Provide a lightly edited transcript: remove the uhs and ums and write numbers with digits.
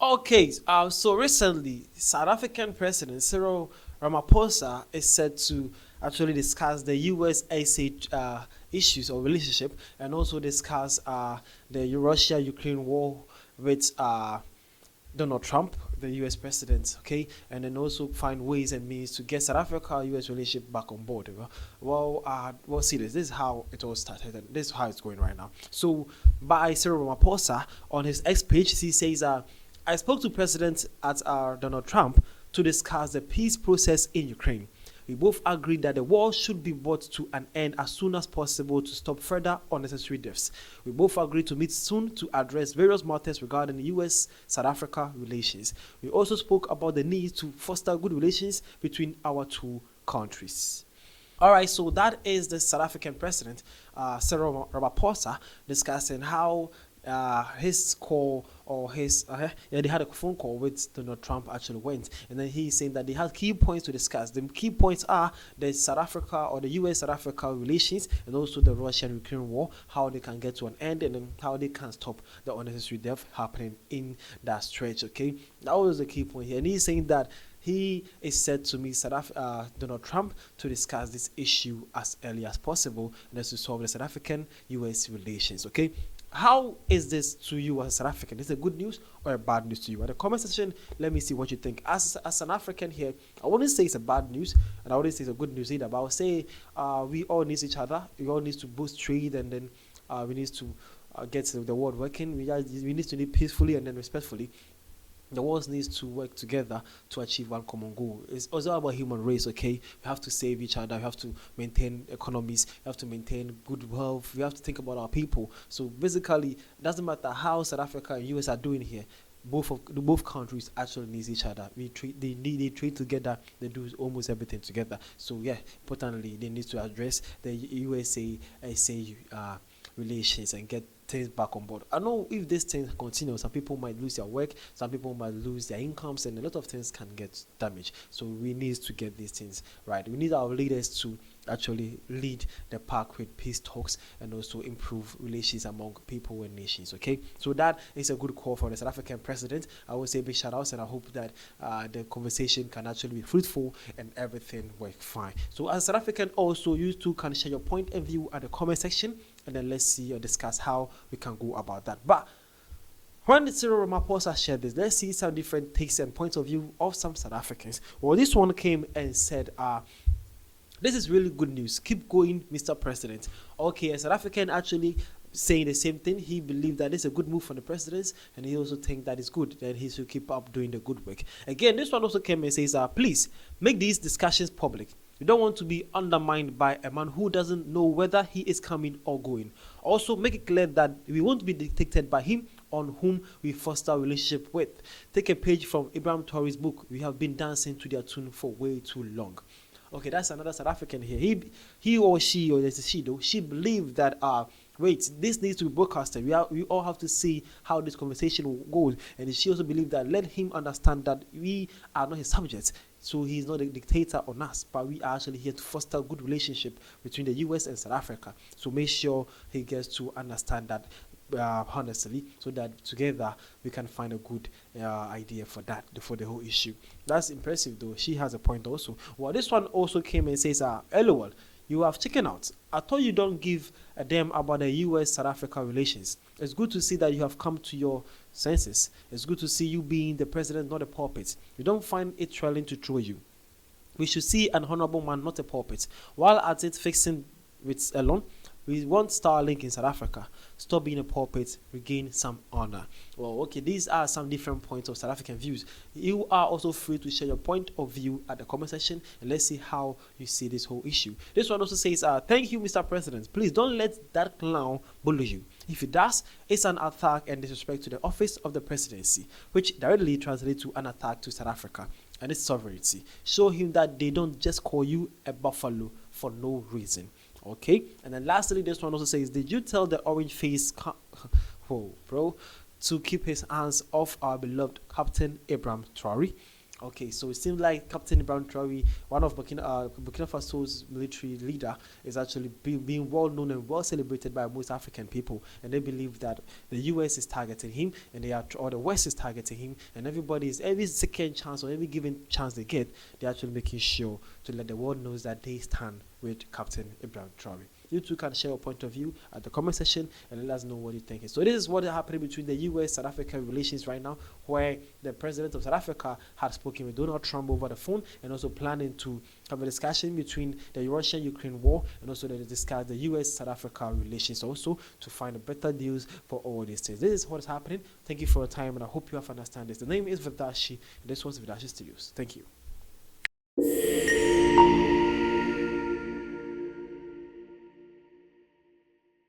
Okay, so recently, South African President Cyril Ramaphosa is said to actually discuss the USA issues or relationship, and also discuss the Russia-Ukraine war with Donald Trump, the US president, okay, and then also find ways and means to get South Africa US relationship back on board. Well, see this. This is how it all started, and this is how it's going right now. So, by Cyril Ramaphosa on his X page, he says, "I spoke to President at Donald Trump to discuss the peace process in Ukraine. We both agreed that the war should be brought to an end as soon as possible to stop further unnecessary deaths. We both agreed to meet soon to address various matters regarding the US-South Africa relations. We also spoke about the need to foster good relations between our two countries." All right, so that is the South African president, Cyril Ramaphosa, discussing how his call or his yeah, they had a phone call with Donald Trump actually went, and then he's saying that they had key points to discuss. The key points are the South Africa or the US-South Africa relations, and also the Russian-Ukraine war, how they can get to an end, and then how they can stop the unnecessary death happening in that stretch. Okay, that was the key point here, and he's saying that he is set to meet Donald Trump to discuss this issue as early as possible, and that's to solve the South African-US relations. Okay, how is this to you as a South African? Is it good news or a bad news to you? At the comment section, let me see what you think. As an African here, I wouldn't say it's a bad news, and I wouldn't say it's a good news either. But I would say we all need each other. We all need to boost trade, and then we need to get the world working. We need to live peacefully and then respectfully. The world needs to work together to achieve one common goal. It's also about human race, okay? We have to save each other. We have to maintain economies. We have to maintain good wealth. We have to think about our people. So basically, it doesn't matter how South Africa and US are doing here. Both countries actually need each other. They trade together. They do almost everything together. So yeah, importantly, they need to address the USA relations and get things back on board. I know if this thing continues, some people might lose their work, some people might lose their incomes, and a lot of things can get damaged. So we need to get these things right. We need our leaders to actually lead the pack with peace talks and also improve relations among people and nations. Okay, so that is a good call for the South African president. I would say big shout outs, and I hope that the conversation can actually be fruitful and everything work fine. So as a South African, also you too can share your point of view at the comment section, and then let's see or discuss how we can go about that. But when Cyril Ramaphosa shared this, let's see some different takes and points of view of some South Africans. Well, this one came and said, this is really good news. Keep going, Mr. President. Okay, a South African actually saying the same thing. He believed that it's a good move for the president, and he also think that it's good, that he should keep up doing the good work. Again, this one also came and says, please make these discussions public. You don't want to be undermined by a man who doesn't know whether he is coming or going. Also, make it clear that we won't be dictated by him on whom we foster a relationship with. Take a page from Abraham Tory's book. We have been dancing to their tune for way too long. Okay, that's another South African here. He or she, or there's a she though, she believed that wait, this needs to be broadcasted. We all have to see how this conversation goes. And she also believed that let him understand that we are not his subjects. So he's not a dictator on us, but we are actually here to foster a good relationship between the US and South Africa. So make sure he gets to understand that honestly, so that together we can find a good idea for the whole issue. That's impressive though. She has a point also. Well, this one also came and says, LOL, you have chicken out. I thought you don't give a damn about the US-South Africa relations. It's good to see that you have come to your senses. It's good to see you being the president, not a puppet. You don't find it thrilling to throw you. We should see an honorable man, not a puppet. While at it fixing with Elon, we want Starlink in South Africa. Stop being a puppet, regain some honor. Well, okay, these are some different points of South African views. You are also free to share your point of view at the comment section, and let's see how you see this whole issue. This one also says, thank you, Mr. President. Please don't let that clown bully you. If he does, it's an attack and disrespect to the office of the presidency, which directly translates to an attack to South Africa and its sovereignty. Show him that they don't just call you a buffalo for no reason. Okay, and then lastly, this one also says, did you tell the orange face to keep his hands off our beloved Captain Abraham Traore? Okay, so it seems like Captain Ibrahim Traore, one of Burkina Faso's military leader, is actually being well known and well celebrated by most African people, and they believe that the U.S. is targeting him, and or the West is targeting him, and every second chance or every given chance they get, they're actually making sure to let the world knows that they stand with Captain Ibrahim Traore. You too can share your point of view at the comment section and let us know what you think. So this is what is happening between the U.S.-South Africa relations right now, where the president of South Africa had spoken with Donald Trump over the phone and also planning to have a discussion between the Russian-Ukraine war and also to discuss the U.S.-South Africa relations also to find better deals for all these things. This is what is happening. Thank you for your time and I hope you have understand this. The name is Vidashi and this was Vidashi Studios. Thank you.